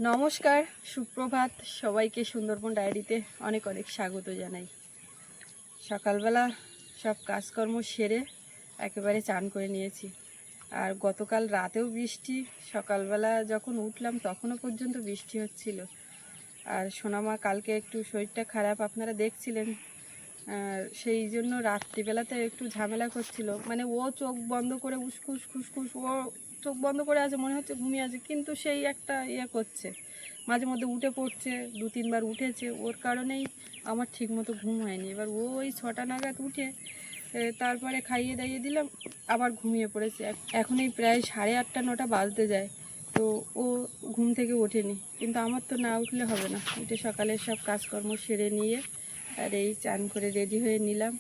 নমস্কার, সুপ্রভাত। সবাইকে সুন্দরবন ডায়েরিতে অনেক অনেক স্বাগত জানাই। সকালবেলা সব কাজকর্ম সেরে একেবারে চান করে নিয়েছি। আর গতকাল রাতেও বৃষ্টি, সকালবেলা যখন উঠলাম তখনও পর্যন্ত বৃষ্টি হচ্ছিল। আর সোনামা কালকে একটু শরীরটা খারাপ, আপনারা দেখছিলেন। সেই জন্য রাত্রিবেলাতে একটু ঝামেলা করছিল, মানে ও চোখ বন্ধ করে উসকুস খুসখুস, ও চোখ বন্ধ করে আছে, মনে হচ্ছে ঘুমিয়ে আছে, কিন্তু সেই একটা করছে, মাঝে মধ্যে উঠে পড়ছে, 2-3 বার উঠেছে। ওর কারণেই আমার ঠিকমতো ঘুম হয়নি। এবার ও ওই 6টা নাগাদ উঠে তারপরে খাইয়ে দাইয়ে দিলাম, আবার ঘুমিয়ে পড়েছে। এখন এই প্রায় 8:30-9টা বাজতে যায়, তো ও ঘুম থেকে ওঠেনি। কিন্তু আমার তো না উঠলে হবে না, উঠে সকালে সব কাজকর্ম সেরে নিয়ে আর এই চান করে রেডি হয়ে নিলাম।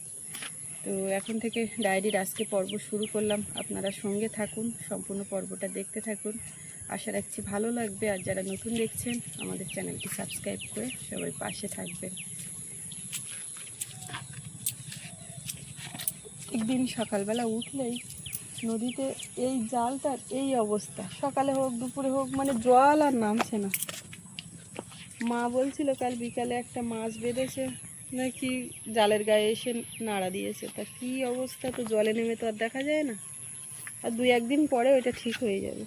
তো এখন থেকে ডায়েরির আজকে পর্ব শুরু করলাম। আপনারা সঙ্গে থাকুন, সম্পূর্ণ পর্বটা দেখতে থাকুন, আশা রাখছি ভালো লাগবে। আর যারা নতুন দেখছেন আমাদের চ্যানেলটি সাবস্ক্রাইব করে সবাই পাশে থাকবেন। একদিন সকালবেলা উঠলেই নদীতে এই জালটার এই অবস্থা, সকালে হোক দুপুরে হোক, মানে জল আর নামছে না। মা বলছিল কাল বিকালে একটা মাছ বেঁধেছে নাকি, জালের গায়ে এসে নাড়া দিয়েছে। তা কী অবস্থা, তো জলে নেমে তো আর দেখা যায় না। আর 2-1 দিন পরে ওইটা ঠিক হয়ে যাবে।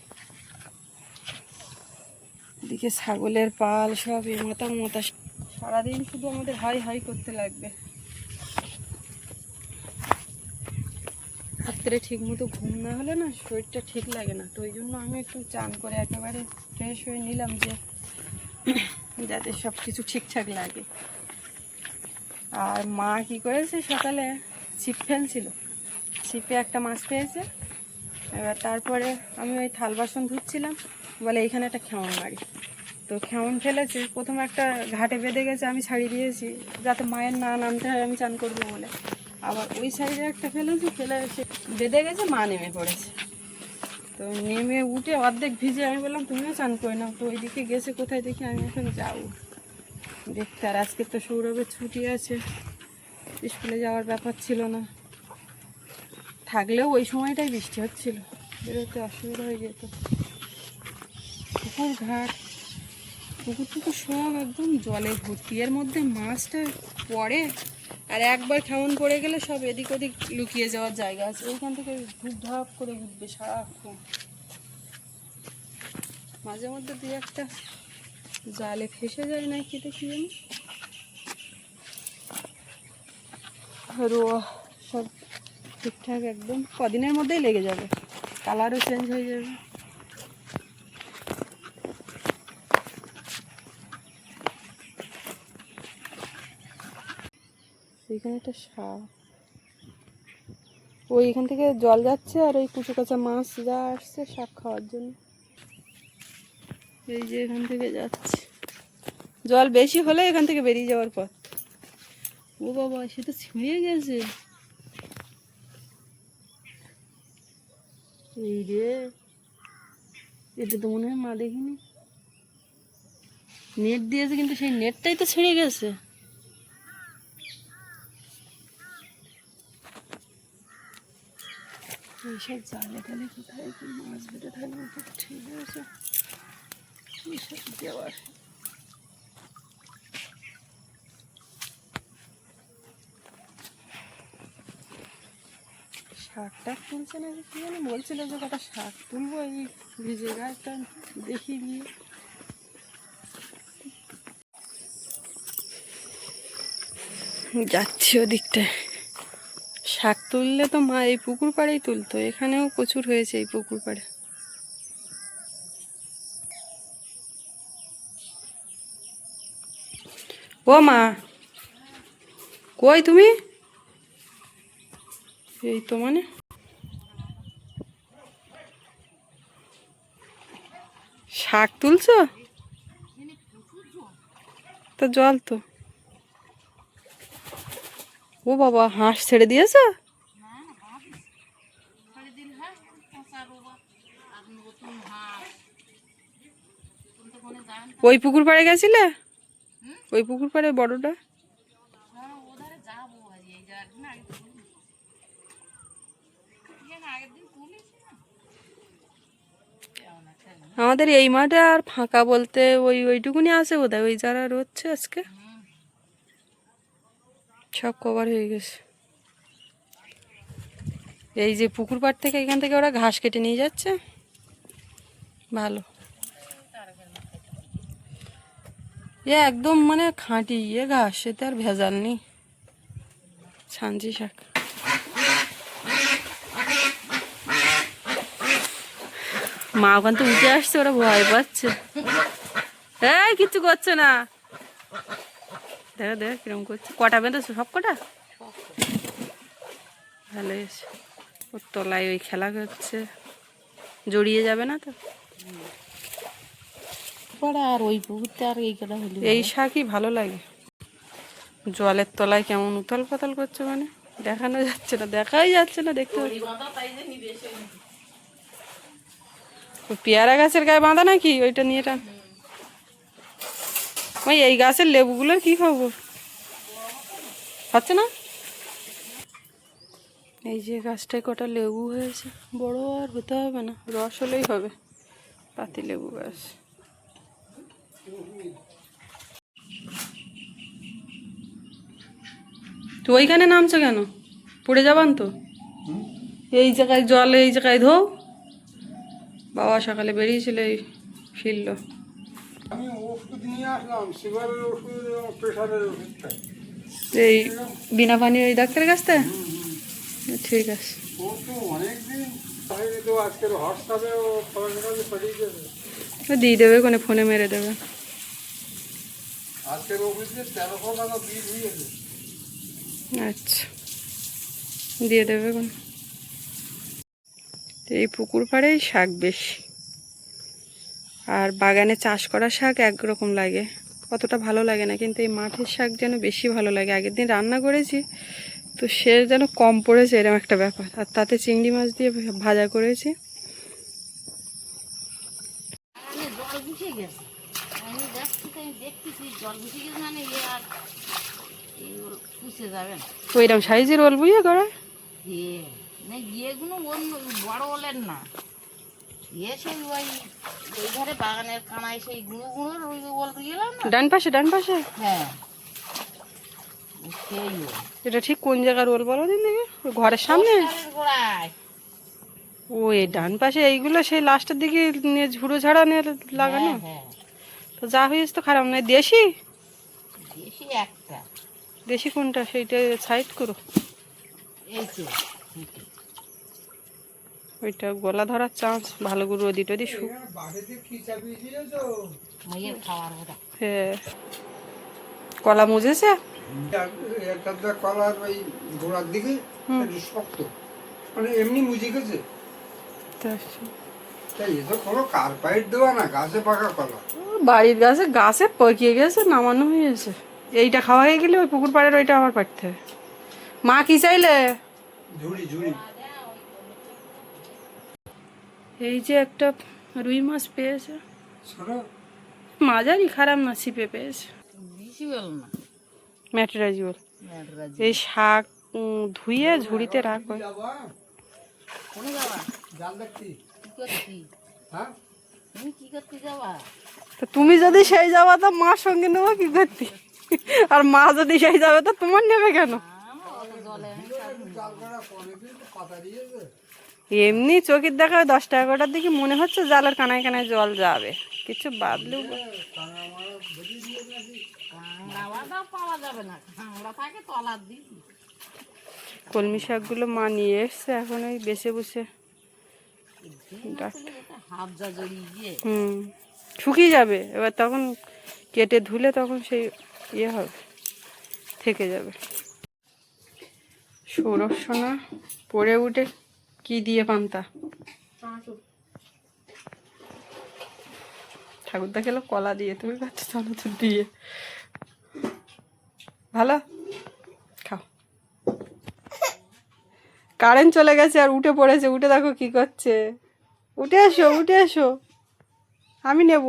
এদিকে ছাগলের পাল সব মাথা মাথা, সারাদিন শুধু আমাদের হাই হাই করতে লাগবে। রাত্রে ঠিক মতো ঘুম না হলে না শরীরটা ঠিক লাগে না। তো ওই জন্য আমি একটু চান করে একেবারে ফ্রেশ হয়ে নিলাম, যে যাতে সব কিছু ঠিকঠাক লাগে। আর মা কি করেছে, সকালে ছিপ ফেলছিল, ছিপে একটা মাছ পেয়েছে। এবার তারপরে আমি ওই থাল বাসন ধুচ্ছিলাম, বলে এইখানে একটা খেমন মারি। তো খেমন ফেলেছে, প্রথমে একটা ঘাটে বেঁধে গেছে, আমি ছাড়িয়ে দিয়েছি যাতে মায়ের না নামতে হয়, আমি চান করবো বলে। আবার ওই সাইডে একটা ফেলেছি, ফেলে সে বেঁধে গেছে, মা নেমে পড়েছে। তো নেমে উঠে অর্ধেক ভিজে আমি বললাম তুমিও চান করে নাও। তো ওইদিকে গেছে কোথায়, দেখি আমি এখন যাবো দেখতে। আর আজকে তো সৌরভের ছুটি আছে, স্কুলে যাওয়ার ব্যাপার ছিল না, থাকলেও ওই সময়টাই বৃষ্টি হচ্ছিল, বেরোতে অসুবিধা হয়ে যেত। পুকুর ঘাট, পুকুর টুকুর সব একদম জলে ভর্তি, এর মধ্যে মাছটা পড়ে। আর একবার কেমন পড়ে গেলে সব এদিক ওদিক লুকিয়ে যাওয়ার জায়গা আছে, ওইখান থেকে ধূপ ধাপ করে উঠবে সারাক্ষণ। মাঝে মধ্যে 2-1টা জালে ফেসে যায় না, কি দেখি জানি। রোয়া সব ঠিকঠাক একদম কদিনের মধ্যেই লেগে যাবে, কালারও চেঞ্জ হয়ে যাবে। এখানে একটা সাপ, ওই এখান থেকে জল যাচ্ছে, আর ওই কুচু কাঁচা মাছ যা আসছে শাক খাওয়ার জন্য, এই যে এখান থেকে যাচ্ছে। জল বেশি হলে এখান থেকে বেরিয়ে যাওয়ার পথ। ও বাবা, সে তো ছিঁড়ে গেছে। এই রে, এটা তো মনে হয় মা দেখিনি। নেট দিয়েছে কিন্তু সেই নেটটাই তো ছিঁড়ে গেছে। এইসব জালে টালে কোথায় কি মাছ বেঁধে থাকবে, ঠিক আছে এইসব দেওয়ার। শাকটা তুলছে নাকি কি জানি, বলছিল যে কটা শাক তুলবো এই ভিজে গাছটা দেখি গিয়ে। যাচ্ছি ওদিকটায়, শাক তুললে তো মা এই পুকুর পাড়েই তুলতো, এখানেও প্রচুর হয়েছে এই পুকুর পাড়ে। ও মা, কই তুমি? এই তো, মানে শাক তুলছো তো? জল তো, ও বাবা, হাঁস ছেড়ে দিয়েছ? ওই পুকুর পাড়ে গেছিলে? ওই পুকুর পাড়ে বড়টা? আমাদের এই মাঠে আর ফাঁকা বলতে ওইটুকুনি আছে বোধহয়, ওই যারা রচ্ছে আজকে সব কভার হয়ে গেছে। এই যে পুকুর পাড় থেকে এখান থেকে ওরা ঘাস কেটে নিয়ে যাচ্ছে, ভালো। একদম মানে খাঁটি ঘাস, এতে আর ভেজাল নেই। ছাঞ্চি শাক মা ওখান থেকে উঠে আসছে, ওরা ভয় পাচ্ছে। এই কিচ্ছু করছে না, দেখো দেখো কিরম করছে। কটা বেঁধেছো? সব কটা? ভালো এসে ওর তলায় ওই খেলা করছে, জড়িয়ে যাবে না তো। আর ওই পুকুরতে আর এই কটা হলো। এই শাকই ভালো লাগে। জলের তলায় কেমন উথাল পাতাল করছে, মানে দেখানো যাচ্ছে না, দেখাই যাচ্ছে না, দেখতে। পেয়ারা গাছের গায়ে বাঁধা নাকি? ওইটা নিয়ে টান। ওই এই গাছের লেবুগুলোর কি খবর? হচ্ছে না? এই যে গাছটায় কটা লেবু হয়েছে, বড় আর হতে হবে না, রস হলেই হবে। পাতি লেবু গাছ। তো ওইখানে নামছো কেন? পড়ে যাবান তো। এই জায়গায় জল, এই জায়গায় ধো। বাবা সকালে বেরিয়েছিল, এই ফিরল। আমি ওষুধ নিয়ে আসলাম, সুগারের ওষুধ এবং প্রেশারের ওষুধ খাই। এই বিনা পানি ওই ডাক্তারের কাছ থেকে? ঠিক আছে। ও তো অনেকদিন হয়নি, তো আজকের হোয়াটসঅ্যাপে ও ফটোগ্রাফি পাঠিয়ে দেবে। দিয়ে দেবে, কোনে ফোনে মেরে দেবে। আজকের ওষুধে 1300 টাকা বিল হয়েছে। আচ্ছা, দিয়ে দেবে কোন। এই পুকুর পাড়েই শাক বেশি, আর বাগানে চাষ করা শাক একরকম লাগে, অতটা ভালো লাগে না। কিন্তু এই মাঠের শাক যেন বেশি ভালো লাগে। আগের দিন রান্না করেছি তো সে যেন কম পড়েছে, এরকম একটা ব্যাপার। আর তাতে চিংড়ি মাছ দিয়ে ভাজা করেছি। জল বুঝে গেছে, আমি যাচ্ছি তো, আমি দেখতেছি জল বুঝে গেছে, মানে আর পুষে যাবে না। ওইরকম সাইজের ওল বুঝে করা না, ইয়েগুলো অন্য বড় ওলের না, সেই ওই ওই ধারে বাগানের কানায় সেই গুঁড়ো গুঁড়োর ওই ওল গেলাম না। ডান পাশে, ডান পাশে। হ্যাঁ, সেই ওল। এটা ঠিক কোন জায়গার ওল বলো দিন দেখে? ঘরের সামনে? গোড়ায়। ও এই ডান পাশে এইগুলো সেই লাস্টের দিকে নিয়ে ঝুড়ো ঝাড়া নিয়ে লাগানো। হ্যাঁ, তো যা হয়েছে তো খারাপ নয়। দেশি? দেশি একটা। দেশি কোনটা সেইটা সাইড করো। এই তো ওইটা গলা ধরার চান্স, ভালো করে রোদি টদি শুক। বাড়িতে কি চাপিয়ে দিয়েছো? মেয়ের খাওয়ার ওটা। হ্যাঁ, কলা মুজেছে। একটা কলার ওই গোড়ার দিকে একটু শক্ত, মানে এমনি মুজে গেছে। তাই এ তো কোনো কার্বাইড দেওয়া না, গাছে পাকা কলা। বাড়ির গাছে গাছে পকিয়ে গেছে, নামানো হয়ে গেছে। এইটা খাওয়া হয়ে গেলে ওই পুকুর পাড়ের ওইটা আবার পাঠতে হবে। মা কি চাইলে? ঝুড়ি ঝুড়ি। এই যে একটা রুই মাছ পেয়েছে, শোনো, মাঝারি খারাপ না, ছিপে পেয়েছে। বেশি বল না, ম্যাটেরাজি ওল। ম্যাটরাজি। এই শাক ধুয়ে ঝুড়িতে রাখ। যাবা কোনে যাবা? জাল দেখছি। কি করছি? হ্যাঁ, তুমি কি করতে যাবা? তো তুমি যদি সেই যাবা তো মার সঙ্গে নেবো কি করতে? আর মা যদি সেই যাবে তো তোমার নেবে কেন? অত জলে আমি জাল করা অনেকদিন তো পাতা দিয়েছে। এমনি চোখের দেখা 10টা 11টার দিকে মনে হচ্ছে জালের কানায় কানায় জল যাবে, কিছু বাদলেও। কাঁংড়া পাওয়া যাবে না, কাঁংড়া থাকে তলার দিকে। কলমি শাকগুলো মা নিয়ে এসছে, এখন ওই বেছে বসে হাফ যা জড়িয়ে গিয়ে শুকিয়ে যাবে। এবার তখন কেটে ধুলে তখন সেই ইয়ে হবে, থেকে যাবে। সৌরভ সোনা পড়ে উঠে কি দিয়ে পান্তা? ঠাকুরদা খেলো কলা দিয়ে, তুমি খাচ্ছ চানাচুর দিয়ে। ভালো, খাও। কারেন্ট চলে গেছে আর উঠে পড়েছে, উঠে দেখো কি করছে। উঠে এসো, উঠে এসো, আমি নেব।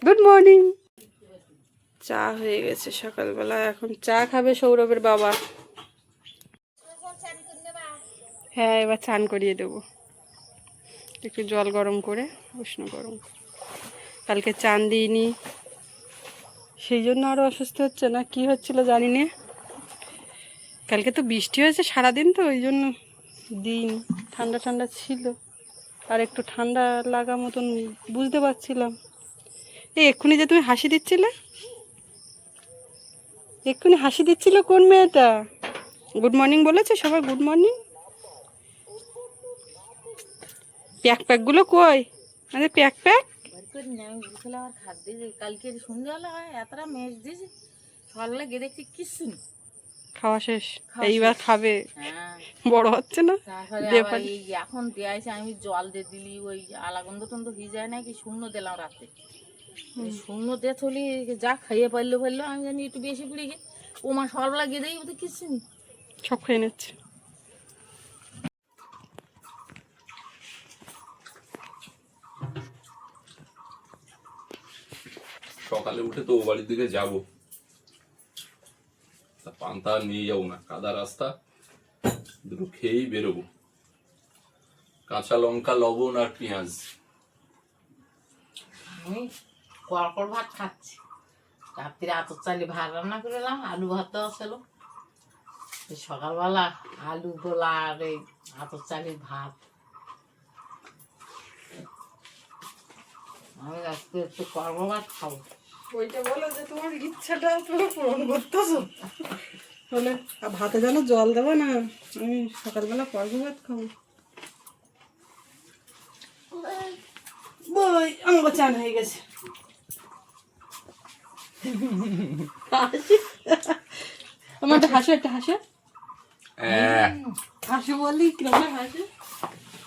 Good morning. চা হয়ে গেছে সকালবেলা, এখন চা খাবে সৌরভের বাবা। হ্যাঁ, এবার চান করিয়ে দেবো। একটু জল গরম করে উষ্ণ গরম। কালকে চান দিইনি, সেই জন্য আরও অসুস্থ হচ্ছে না কি হচ্ছিল জানি না। কালকে তো বৃষ্টি হয়েছে সারাদিন, তো ওই জন্য দিইনি। ঠান্ডা ঠান্ডা ছিল, আর একটু ঠান্ডা লাগা মতন বুঝতে পারছিলাম। এই এক্ষুনি যে তুমি হাসি দিচ্ছিলে, এক্ষুনি হাসি দিচ্ছিল কোন মেয়েটা? গুড মর্নিং বলেছে সবাই, গুড মর্নিং। প্যাক প্যাকগুলো কই? আরে প্যাক প্যাক আমার খাদ্য কালকে সন্ধ্যাবেলা এতটা মেজ দিয়েছি, সকালবেলা গিয়ে দেখছি কিচ্ছু নেই। খাওয়া শেষ, এইবার খাবে। হ্যাঁ, বড় হচ্ছে না? তারপরে আবার এই এখন দেয়াইছে, আমি জল দিয়ে দিলি ওই আলাগন্ধ টন্ধ হয়ে যায় নাকি, শূন্য দিলাম রাতে। শূন্য দিয়ে থলি যা খাইয়ে পারলো আমি জানি একটু বেশি পড়ে গিয়ে ও মা সকালবেলা গিয়ে দেখি ওদের কিচ্ছু নেই, সব খেয়ে নিচ্ছে। সকালে উঠে তো ও বাড়ির দিকে যাবো, তা পান্তা নিয়ে যাবো না, কাদা রাস্তা, দুটো খেয়েই বেরোবো। কাঁচা লঙ্কা, লবণ আর পেঁয়াজ। আমি কড়কড় ভাত খাচ্ছি। রাত্রিরে আতর চালি ভাত রান্না করলাম, আলু ভাতটাও ছিল। সকালবেলা আলু গোলা আর এই আতর চালির ভাত। আমি আজকে একটু কড়কড় ভাত খাবো। ওইটা বলো যে তোমার ইচ্ছাটা তুমি পূরণ করতেছো। বলে ভাতে যেন জল দেবো না, আমি সকালবেলা পর্ব ভাত খাবো। বই আমার চান হয়ে গেছে। আমার একটা হাসে, একটা হাসে, হাসে বলি কিরকম হাসে।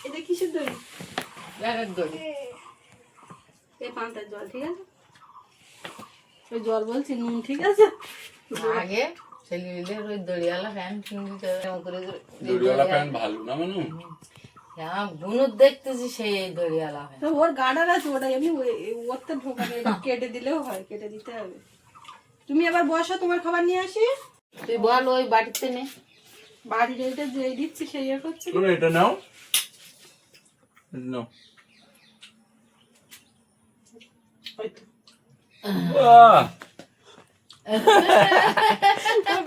এটা কিসের দড়ি? ব্যাগের দড়ি। এই পান্তার জল, ঠিক আছে? ওই জল বলছি নুন, ঠিক আছে? আগে ছেলেদের ওই দড়িওয়ালা ফ্যান কিনতে করে দড়িওয়ালা প্যান্ট ভালো না মানু? বুনুর দেখতেছি সেই দড়িওয়ালা ফ্যান। তো ওর গার্ডার আছে, ওটা এমনি ওর তো ঢোকানো, এটা কেটে দিলেও হয়, কেটে দিতে হবে। তুমি আবার বসো, তোমার খাবার নিয়ে আসি। তুই বল ওই বাড়িতে নে। বাড়ির এইটা যে দিচ্ছি সেই ইয়ে করছে। এটা নাও, নাও।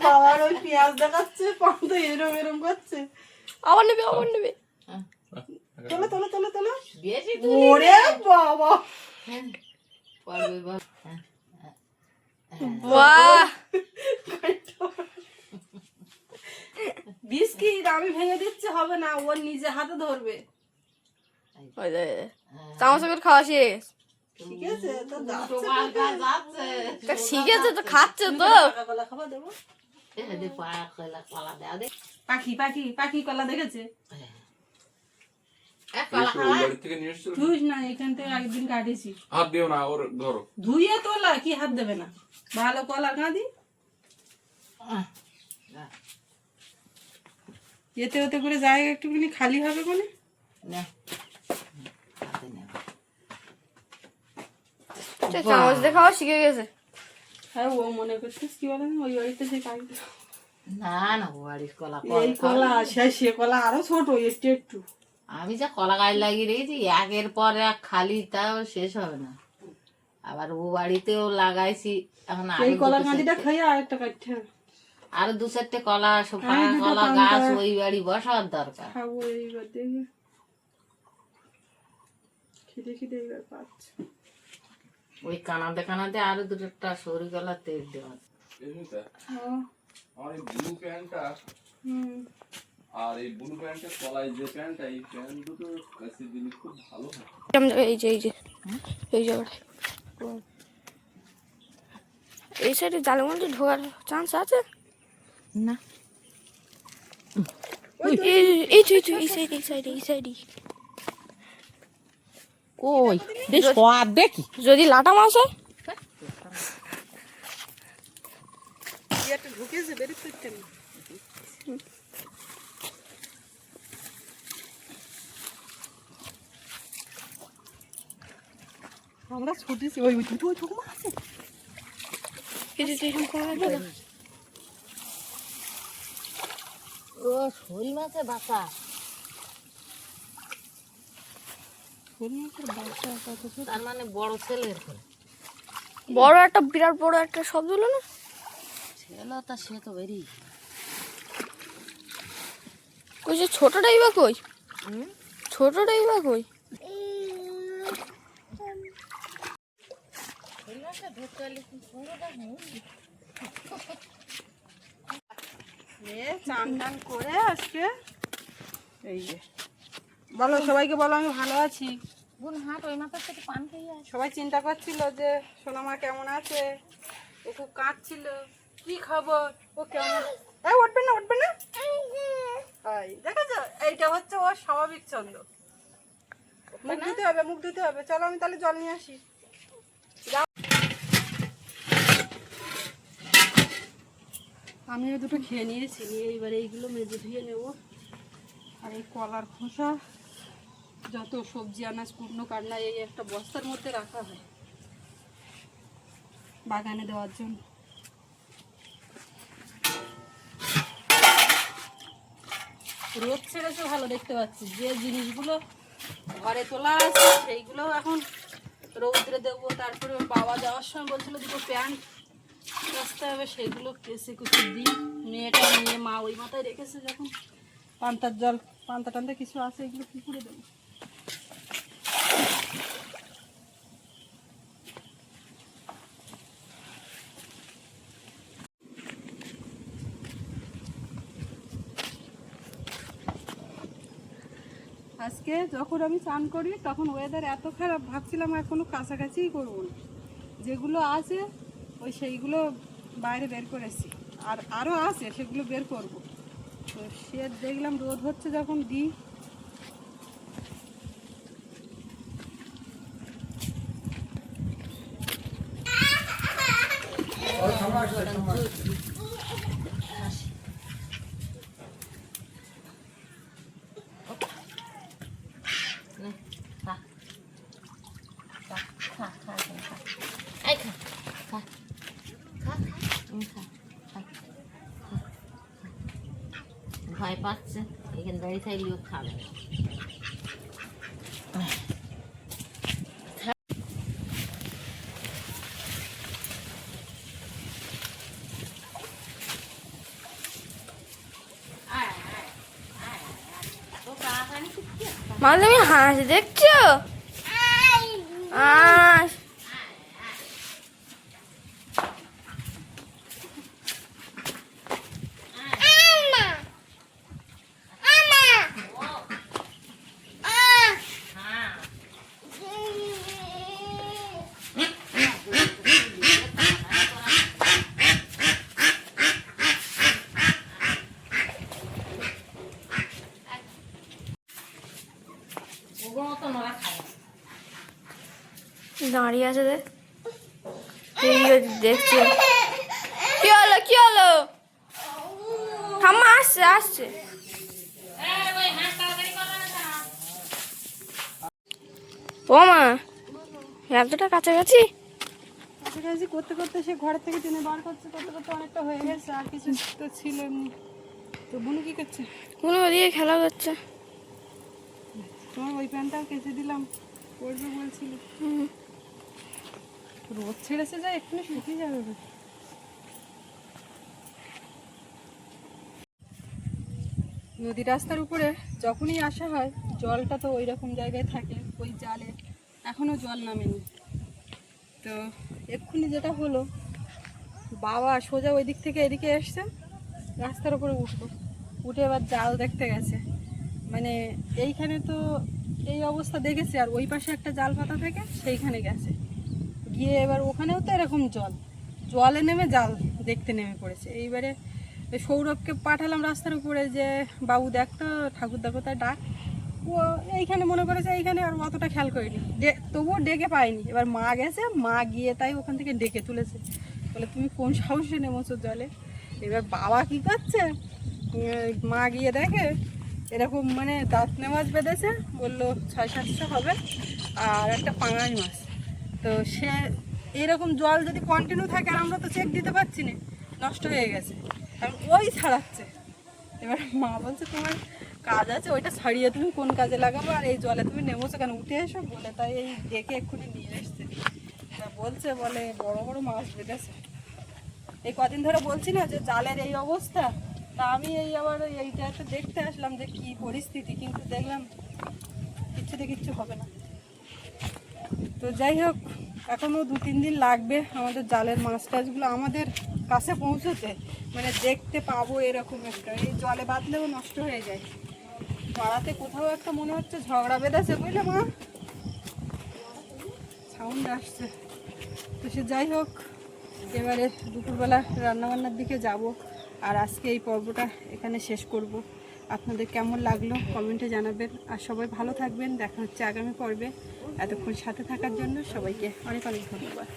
বাবার ওই পেঁয়াজ দেখাচ্ছে, পান্তা এরম এরম করছে। আবার নেবে, আবার নেবে। তোলো তোলো তোলো তোলো। বেশি ওরে বাবা, পারবে বল। বাহ, বিস্কিট আমি ভেঙে দিচ্ছি, হবে না, ওর নিজে হাতে ধরবে। চামচ করে খাওয়া শেষ। ঠিক আছে, তো যাচ্ছে শিখেছে তো, খাচ্ছে তো। খাবার দেবো। কলা দেওয়া দে। পাখি পাখি পাখি কলা দেখেছে? কলা ওই বাড়ি থেকে নিয়ে এসছো? ধুইস না, এখান থেকে একদিন কাটেছি। হাত দিও না, ওর ধরো। ধুইয়ে তোলা, কি হাত দেবে না? ভালো কলা কাঁদি, এতে ওতে করে জায়গা একটুখানি খালি হবে কোনে। চামচ দেখাও শিখে গেছে। হ্যাঁ, ও মনে করছিস কি বলে না, ওই বাড়িতে সেই পাখি। না না ও বাড়ির কলা এই কলা সে কলা আরো ছোট, একটু একটু। আমি যা কলা গাছ লাগিয়ে রেখেছি একের পর এক খালি, তাও শেষ হবে না। আবার ও বাড়িতেও লাগাইছি এখন। এই কলার কাঁদিটা খাই আর একটা কাটতে হবে। আরো দু চারটে কলা কলা গাছ ওই বাড়ি বসার দরকার। খাবো এইবার, দেখি খিদে খিদে এইবার পাচ্ছে। ওই কানাতে কানাতে আরো দুটো সরি কলা তেল দেওয়া। আমার এই ব্লু প্যান্টটা আর এই ব্লু প্যান্টের তলায় যে প্যান্টটা, এই প্যান্ট দুটো কাছে দিলে খুব ভালো হয়। এই যে এই যে এই জায়গাটায়, এই সাইডে জালের মধ্যে ঢোকার চান্স আছে না? এই তো এই সাইডে এই সাইডে এই সাইডে। কই সব দেখি যদি লাটা মাছ হয়। ঢুকেছে, বেরিয়ে করতে না। আমরা ছুটেছি, ওই দুটো ঠুকমা আছে। ও শোল মাছে বাসা। শোল মাছের বাচ্চা কত ছোট। তার মানে বড় ছেলের করে বড় একটা বিরাট বড় একটা শব্দ হলো না? ছেলে তা সে তো বেরিয়ে কই যে ছোটটাই বা কই? ছোটটাই বা কই? ধরতে হলে কি পুরোটা চান টান করে আজকে এই যে বলো সবাইকে, বলো আমি ভালো আছি। বোন হাট ওই মাথার সাথে পান খেয়ে আসে। সবাই চিন্তা করছিল যে সোনামা কেমন আছে, ও খুব কাঁদছিল, কি খবর, ও কেমন। উঠবে না উঠবে না, দেখেছো এইটা হচ্ছে ওর স্বাভাবিক ছন্দ। মুখ ধুতে হবে, মুখ ধুতে হবে। চলো আমি তাহলে জল নিয়ে আসি। আমিও দুটো খেয়ে নিয়েছি, নিয়ে এবারে এইগুলো মেজে ধুয়ে নেব। আর এই কলার খোসা যত সবজি আনাজ পূর্ণ কান্না এই একটা বস্তার মধ্যে রাখা হয় বাগানে দেওয়ার জন্য। রোদ ছেড়েছে ভালো, দেখতে পাচ্ছি যে জিনিসগুলো ঘরে তোলা আছে সেইগুলো এখন রৌদ্রে দেবো। তারপরে ওর বাবা যাওয়ার সময় বলছিল দুটো প্যান্ট কাচতে হবে, সেগুলো কেসে কুচে দিই। মেয়েটা নিয়ে মা ওই মাথায় রেখেছে, যখন পান্তার জল পান্তা টান্তা কিছু আছে এগুলো কি করে দেবো। আজকে যখন আমি চান করি তখন ওয়েদার এত খারাপ, ভাবছিলাম আর কোনো কাছাকাছিই করবো না। যেগুলো আছে ওই সেইগুলো বাইরে বের করেছি, আর আরও আছে সেগুলো বের করব। তো সে দেখলাম রোদ হচ্ছে যখন দিই। ভয় পাচ্ছে, এখানে দাঁড়িয়ে থাকলেও খাবে। মা তুমি হাঁস দেখছো? হাঁস দাঁড়িয়ে আছে দেখ, দেখছে। কি হলো কি হলো? ঠাম্মা আসছে আসছে। ও মা এতটা কাছাকাছি? কাছাকাছি করতে করতে সে ঘরের থেকে টেনে বার করতে করতে অনেকটা হয়ে গেছে, আর কিছু তো ছিল এমনি। তো বুনু কি করছে? কোনো ওদিকে খেলা করছে। তোমার ওই প্যান্টটাও কেচে দিলাম, পরবে বলছিল। রোদ ছেড়েছে যা এক্ষুনি শুকিয়ে যাবে। নদী রাস্তার উপরে যখনই আসা হয় জলটা তো ওই রকম জায়গায় থাকে, ওই জালে এখনও জল নামেনি। তো এক্ষুনি যেটা হলো, বাবা সোজা ওই দিক থেকে এদিকে এসছে, রাস্তার উপরে উঠলো, উঠে এবার জাল দেখতে গেছে। মানে এইখানে তো এই অবস্থা দেখেছে, আর ওই পাশে একটা জাল পাতা থাকে সেইখানে গেছে, গিয়ে এবার ওখানেও তো এরকম জলে নেমে জাল দেখতে নেমে পড়েছে। এইবারে সৌরভকে পাঠালাম রাস্তার উপরে যে বাবু দেখ তো ঠাকুরদা কোথায় ডাক। ও এইখানে মনে করেছে এইখানে, আর অতটা খেয়াল করিনি, তবুও ডেকে পাইনি। এবার মা গেছে, মা গিয়ে তাই ওখান থেকে ডেকে তুলেছে, বলে তুমি কোন সাহসে নেমেছো জলে। এবার বাবা কি করছে, মা গিয়ে দেখে এরকম মানে দাঁতনে মাছ বেঁধেছে, বললো 600-700 হবে, আর একটা পাঙাশ মাছ। তো সে এরকম জল যদি কন্টিনিউ থাকে, আর আমরা তো চেক দিতে পারছি না, নষ্ট হয়ে গেছে, কারণ ওই ছাড়াচ্ছে। এবার মা বলছে তোমার কাজ আছে, ওইটা ছাড়িয়ে তুমি কোন কাজে লাগাবো, আর এই জলে তুমি নেমেছো কেন, উঠে এসো বলে তাই এই দেখে এক্ষুনি নিয়ে এসছে। তা বলছে বলে বড় বড় মাছ বেঁধেছে। এই কদিন ধরে বলছি না যে জালের এই অবস্থা, তা আমি এই আবার এইটাতে দেখতে আসলাম যে কি পরিস্থিতি, কিন্তু দেখলাম কিচ্ছু হবে না। তো যাই হোক, এখনও 2-3 দিন লাগবে আমাদের জালের মাছ টাছগুলো আমাদের কাছে পৌঁছতে, মানে দেখতে পাবো এরকম একটা। এই জলে বাঁধলেও নষ্ট হয়ে যায়। পাড়াতে কোথাও একটা মনে হচ্ছে ঝগড়া বেঁধেছে, বুঝলে মা, সাউন্ড আসছে। তো সে যাই হোক, এবারে দুপুরবেলা রান্নাবান্নার দিকে যাব, আর আজকে এই পর্বটা এখানে শেষ করব। আপনাদের কেমন লাগলো কমেন্টে জানাবেন, আর সবাই ভালো থাকবেন। দেখা হচ্ছে আগামী পর্বে। এতক্ষণ সাথে থাকার জন্য সবাইকে অনেক অনেক ধন্যবাদ।